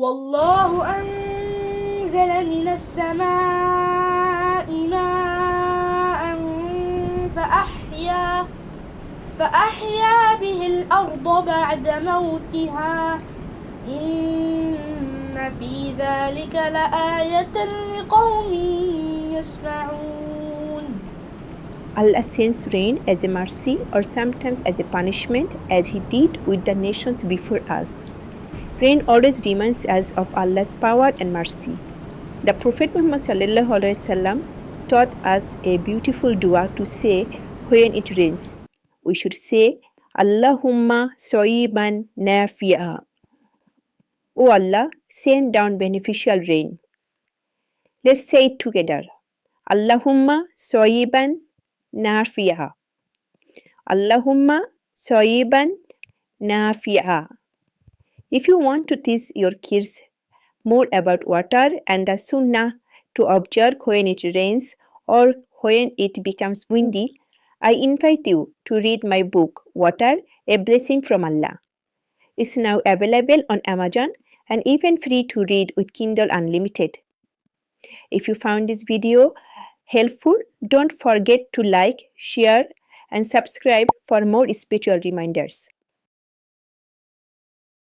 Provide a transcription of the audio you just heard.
والله أنزل من السماء ماء فأحيا به الأرض بعد موتها إن في ذلك لآية لقوم يسمعون. Allah sends rain as a mercy or sometimes as a punishment, as He did with the nations before us. Rain always reminds us of Allah's power and mercy. The Prophet Muhammad ﷺ taught us a beautiful dua to say when it rains. We should say, Allahumma soyiban nafi'a. O Allah, send down beneficial rain. Let's say it together. Allahumma soyiban nafi'a. Allahumma soyiban nafi'a. If you want to teach your kids more about water and the Sunnah to observe when it rains or when it becomes windy, I invite you to read my book, Water, a Blessing from Allah. It's now available on Amazon and even free to read with Kindle Unlimited. If you found this video helpful, don't forget to like, share, and subscribe for more spiritual reminders.